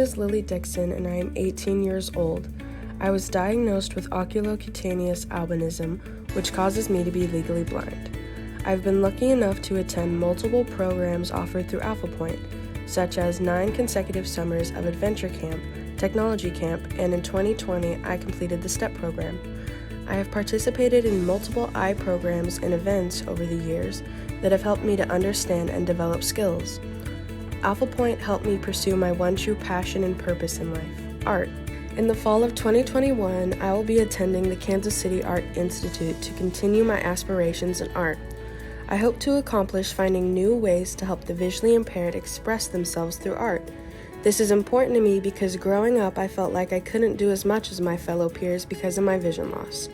is Lily Dickson and I am 18 years old. I was diagnosed with ocular cutaneous albinism, which causes me to be legally blind. I've been lucky enough to attend multiple programs offered through Alphapointe, such as 9 consecutive summers of adventure camp, technology camp, and in 2020 I completed the STEP program. I have participated in multiple eye programs and events over the years that have helped me to understand and develop skills. Alphapointe helped me pursue my one true passion and purpose in life, art. In the fall of 2021, I will be attending the Kansas City Art Institute to continue my aspirations in art. I hope to accomplish finding new ways to help the visually impaired express themselves through art. This is important to me because growing up I felt like I couldn't do as much as my fellow peers because of my vision loss.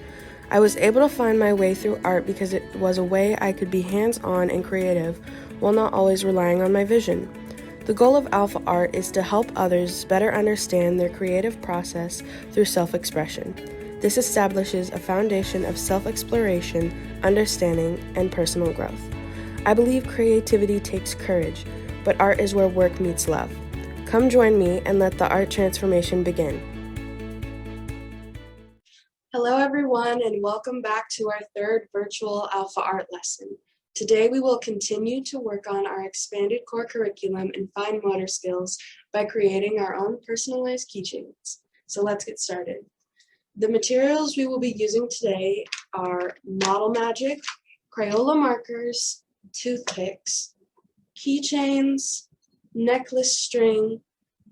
I was able to find my way through art because it was a way I could be hands-on and creative while not always relying on my vision. The goal of Alpha Art is to help others better understand their creative process through self-expression. This establishes a foundation of self-exploration, understanding, and personal growth. I believe creativity takes courage, but art is where work meets love. Come join me and let the art transformation begin. Hello everyone, and welcome back to our third virtual Alpha Art lesson. Today we will continue to work on our expanded core curriculum and fine motor skills by creating our own personalized keychains. So let's get started. The materials we will be using today are Model Magic, Crayola markers, toothpicks, keychains, necklace string,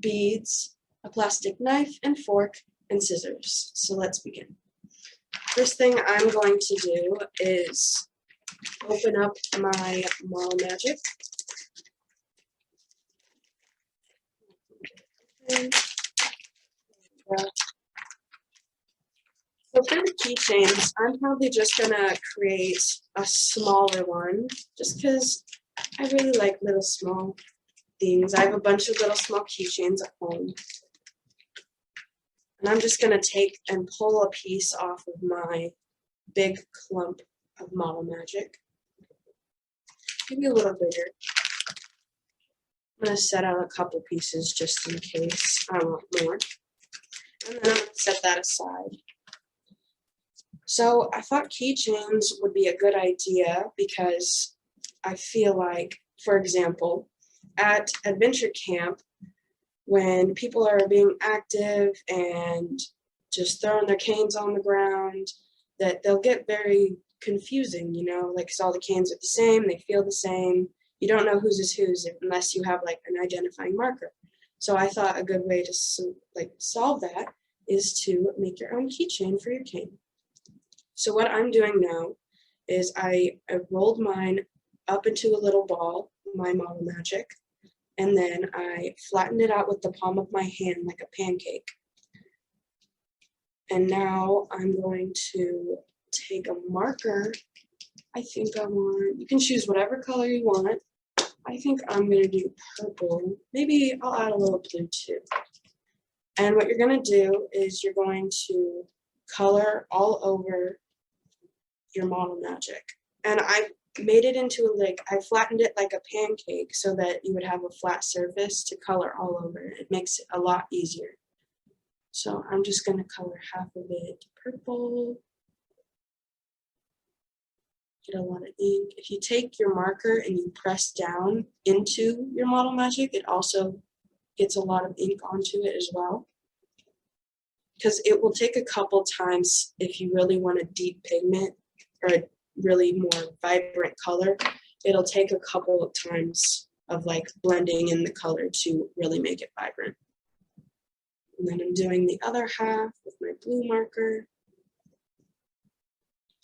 beads, a plastic knife and fork, and scissors. So let's begin. First thing I'm going to do is open up my Model Magic. So for the keychains, I'm probably just gonna create a smaller one, just because I really like little small things. I have a bunch of little small keychains at home. And I'm just gonna take and pull a piece off of my big clump of Model Magic. Maybe a little bigger. I'm going to set out a couple pieces just in case I want more. And then I'm going to set that aside. So I thought keychains would be a good idea because I feel like, for example, at adventure camp, when people are being active and just throwing their canes on the ground, that they'll get very confusing, like, because all the canes are the same, they feel the same. You don't know whose is whose unless you have like an identifying marker. So I thought a good way to solve that is to make your own keychain for your cane. So what I'm doing now is I rolled mine up into a little ball, my Model Magic, and then I flattened it out with the palm of my hand like a pancake. And now I'm going to take a marker. I think you can choose whatever color you want. I think I'm going to do purple. Maybe I'll add a little blue too. And what you're going to do is you're going to color all over your Model Magic. And I made it into I flattened it like a pancake so that you would have a flat surface to color all over. It makes it a lot easier. So I'm just going to color half of it purple. Get a lot of ink. If you take your marker and you press down into your Model Magic, it also gets a lot of ink onto it as well. Because it will take a couple times if you really want a deep pigment or a really more vibrant color. It'll take a couple of times of blending in the color to really make it vibrant. And then I'm doing the other half with my blue marker.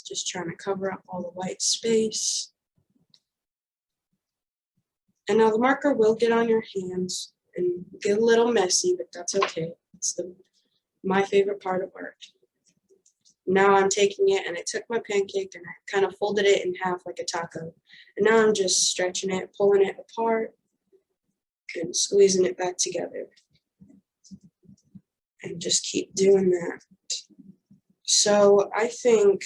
Just trying to cover up all the white space. And now the marker will get on your hands and get a little messy, but that's okay. It's my favorite part of art. Now I'm taking it and I took my pancake and I kind of folded it in half like a taco. And now I'm just stretching it, pulling it apart, and squeezing it back together. And just keep doing that. So I think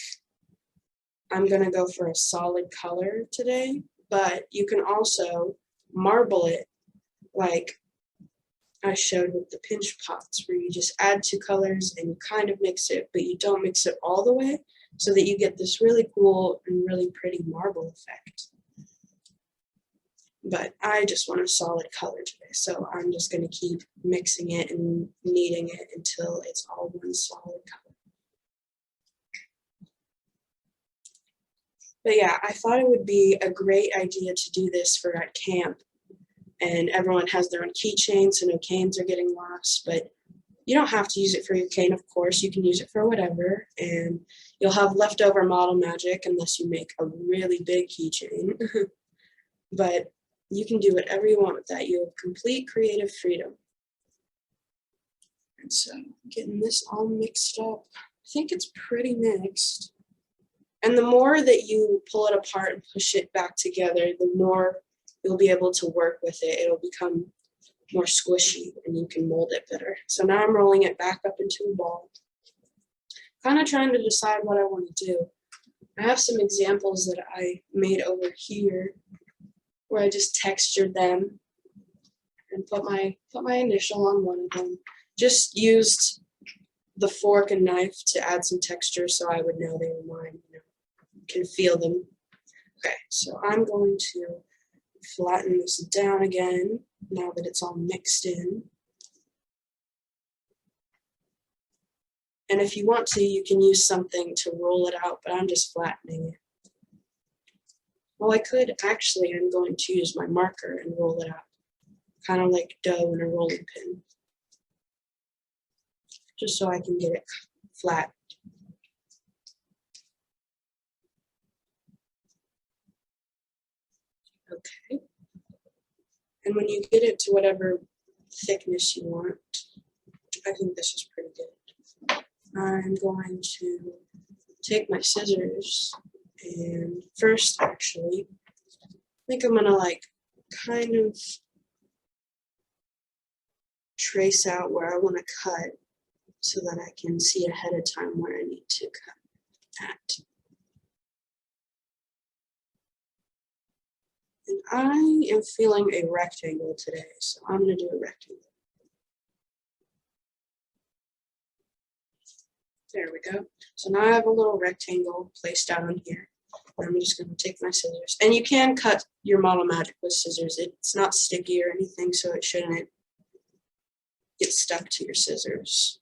I'm going to go for a solid color today, but you can also marble it I showed with the pinch pots, where you just add two colors and you kind of mix it, but you don't mix it all the way, so that you get this really cool and really pretty marble effect. But I just want a solid color today, so I'm just going to keep mixing it and kneading it until it's all one solid color. But yeah, I thought it would be a great idea to do this for at camp, and everyone has their own keychain, so no canes are getting lost, but you don't have to use it for your cane, of course. You can use it for whatever, and you'll have leftover model magic unless you make a really big keychain. But you can do whatever you want with that. You have complete creative freedom. And so, getting this all mixed up, I think it's pretty mixed. And the more that you pull it apart and push it back together, the more you'll be able to work with it. It'll become more squishy and you can mold it better. So now I'm rolling it back up into a ball. Kind of trying to decide what I want to do. I have some examples that I made over here where I just textured them and put my initial on one of them. Just used the fork and knife to add some texture so I would know they were mine, can feel them. Okay, so I'm going to flatten this down again now that it's all mixed in. And if you want to, you can use something to roll it out, but I'm just flattening it. Well, I could actually, I'm going to use my marker and roll it out, kind of like dough in a rolling pin, just so I can get it flat. Okay. And when you get it to whatever thickness you want, I think this is pretty good. I'm going to take my scissors and first, actually, I think I'm gonna kind of trace out where I want to cut so that I can see ahead of time where I need to cut at. And I am feeling a rectangle today, so I'm going to do a rectangle. There we go. So now I have a little rectangle placed out on here. And I'm just going to take my scissors. And you can cut your model magic with scissors. It's not sticky or anything, so it shouldn't get stuck to your scissors.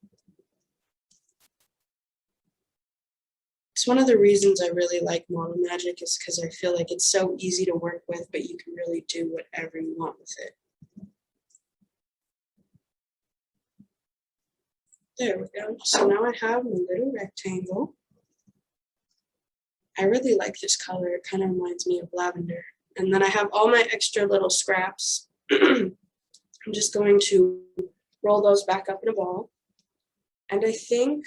It's one of the reasons I really like model magic is because I feel like it's so easy to work with, but you can really do whatever you want with it. There we go. So now I have my little rectangle. I really like this color. It kind of reminds me of lavender. And then I have all my extra little scraps. I'm just going to roll those back up in a ball. And I think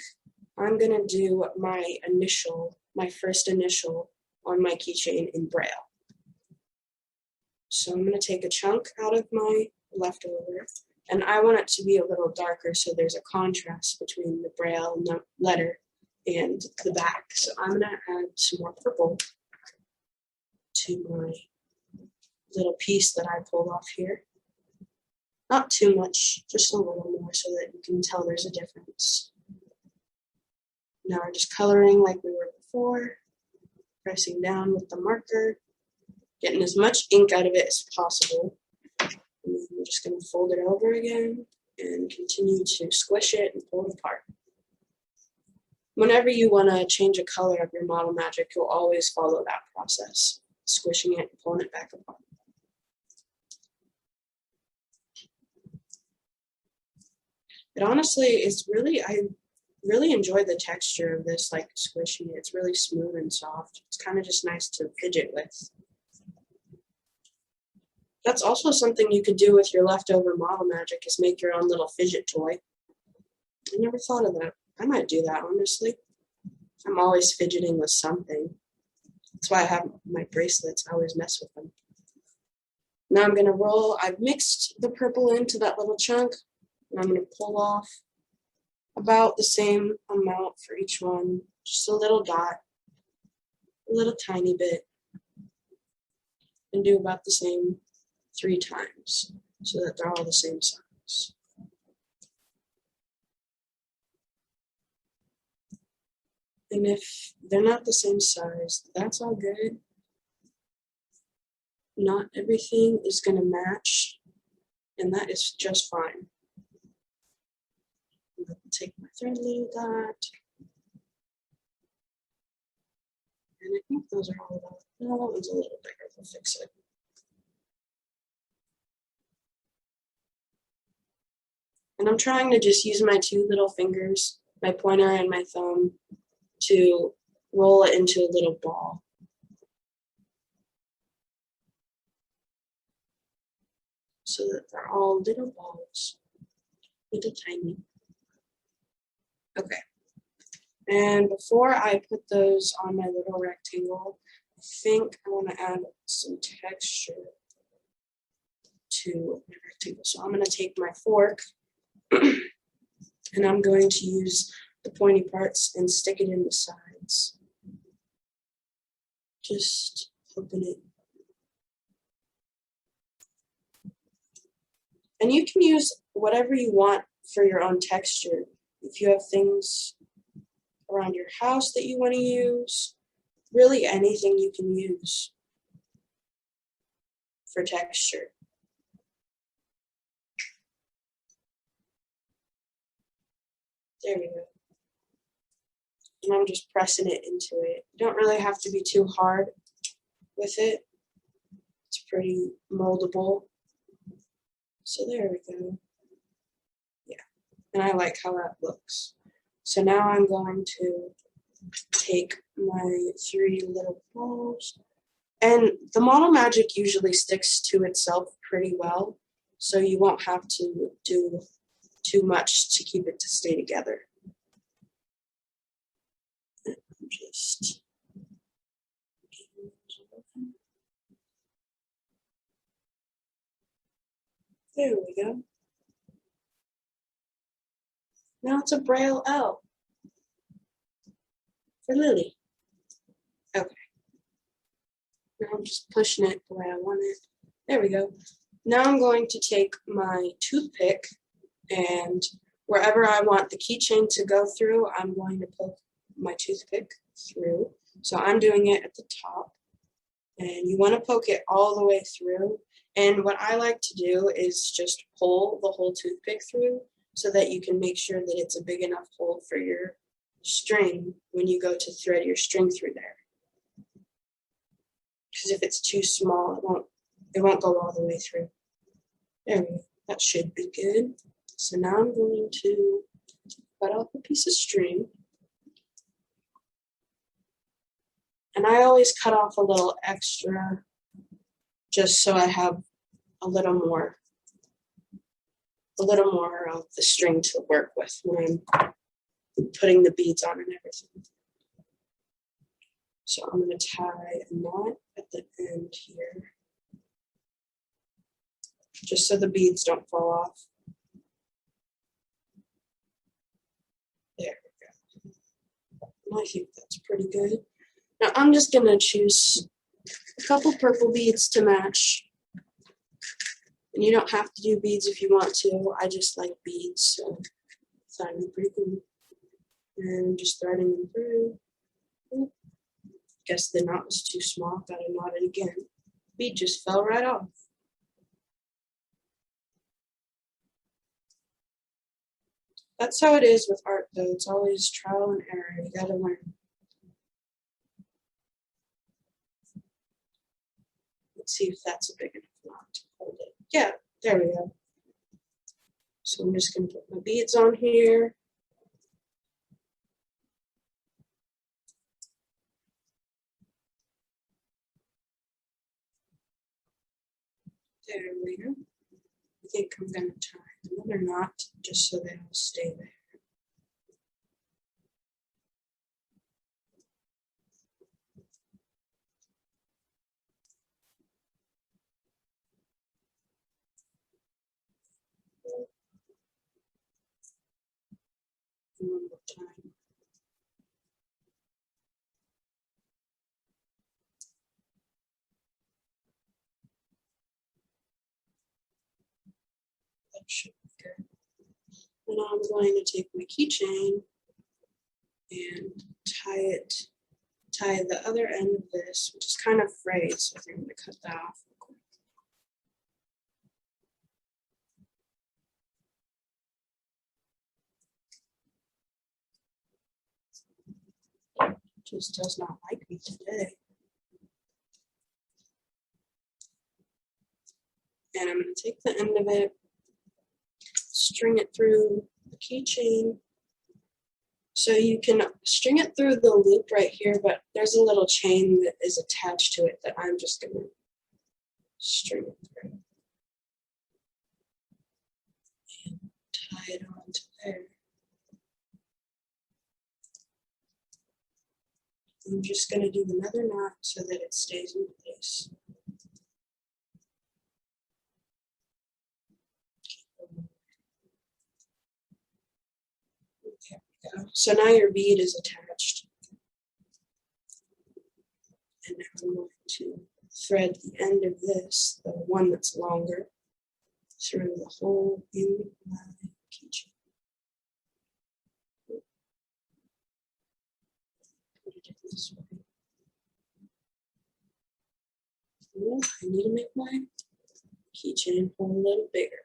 I'm going to do my first initial on my keychain in Braille. So I'm going to take a chunk out of my leftover, and I want it to be a little darker so there's a contrast between the Braille letter and the back. So I'm going to add some more purple to my little piece that I pulled off here. Not too much, just a little more so that you can tell there's a difference. Now we're just coloring like we were before, pressing down with the marker, getting as much ink out of it as possible. And then we're just going to fold it over again and continue to squish it and pull it apart. Whenever you want to change a color of your model magic, you'll always follow that process, squishing it and pulling it back apart. It honestly is really, I really enjoy the texture of this, like squishing it. It's really smooth and soft. It's kind of just nice to fidget with. That's also something you could do with your leftover model magic, is make your own little fidget toy. I never thought of that. I might do that, honestly. I'm always fidgeting with something. That's why I have my bracelets. I always mess with them. Now I'm going to roll. I've mixed the purple into that little chunk, and I'm going to pull off about the same amount for each one. Just a little dot, a little tiny bit, and do about the same 3 times so that they're all the same size. And if they're not the same size, that's all good. Not everything is going to match, and that is just fine. I'm going to take my third little dot, and I think those are all about. No, that one's a little bigger. We'll fix it. And I'm trying to just use my two little fingers, my pointer and my thumb, to roll it into a little ball. So that they're all little balls, little tiny. Okay. And before I put those on my little rectangle, I think I want to add some texture to my rectangle. So I'm going to take my fork and I'm going to use the pointy parts and stick it in the sides. Just open it. And you can use whatever you want for your own texture. If you have things around your house that you want to use, really anything you can use for texture. There we go. And I'm just pressing it into it. You don't really have to be too hard with it. It's pretty moldable. So there we go. Yeah, and I like how that looks. So now I'm going to take my three little balls. And the Model Magic usually sticks to itself pretty well, so you won't have to do too much to keep it to stay together. Just there we go. Now it's a Braille L for Lily. Okay. Now I'm just pushing it the way I want it. There we go. Now I'm going to take my toothpick, and wherever I want the keychain to go through, I'm going to poke my toothpick through. So I'm doing it at the top, and you want to poke it all the way through. And what I like to do is just pull the whole toothpick through so that you can make sure that it's a big enough hole for your string when you go to thread your string through there. Because if it's too small, it won't go all the way through. There we go. That should be good. So now I'm going to cut off a piece of string. And I always cut off a little extra just so I have a little more of the string to work with when I'm putting the beads on and everything. So I'm going to tie a knot at the end here, just so the beads don't fall off. There we go. And I think that's pretty good. Now I'm just going to choose a couple purple beads to match. And you don't have to do beads if you want to. I just like beads, so I thought it'd be pretty cool. And just threading them through. Ooh. Guess the knot was too small. Gotta knot it again. Bead just fell right off. That's how it is with art, though. It's always trial and error. You gotta learn. Let's see if that's a big enough knot to hold it. Yeah, there we go. So I'm just going to put my beads on here. There we go. I think I'm going to tie another knot just so they will stay there. And one more time. That should be good. And I'm going to take my keychain and tie the other end of this, which is kind of frayed, so I think I'm going to cut that off real quick. Just does not like me today. And I'm going to take the end of it, string it through the keychain. So you can string it through the loop right here, but there's a little chain that is attached to it that I'm just going to string it through and tie it onto there. I'm just going to do another knot so that it stays in place. There we go. So now your bead is attached. And now I'm going to thread the end of this, the one that's longer, through the hole in my keychain. Put it in this way. Ooh, I need to make my keychain hole a little bigger.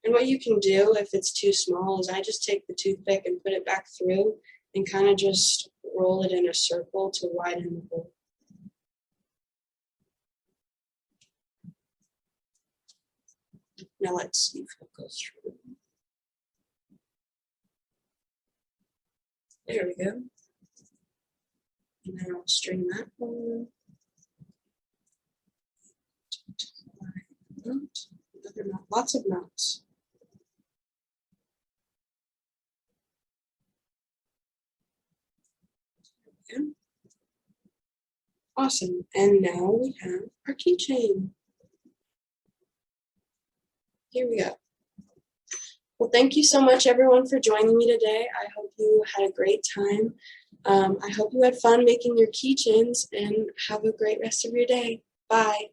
And what you can do if it's too small is I just take the toothpick and put it back through and kind of just roll it in a circle to widen the hole. Now let's see if it goes through. There we go. And then I'll string that hole. Another knot, lots of knots. There we go. Awesome. And now we have our keychain. Here we go. Well, thank you so much, everyone, for joining me today. I hope you had a great time. I hope you had fun making your keychains, and have a great rest of your day. Bye.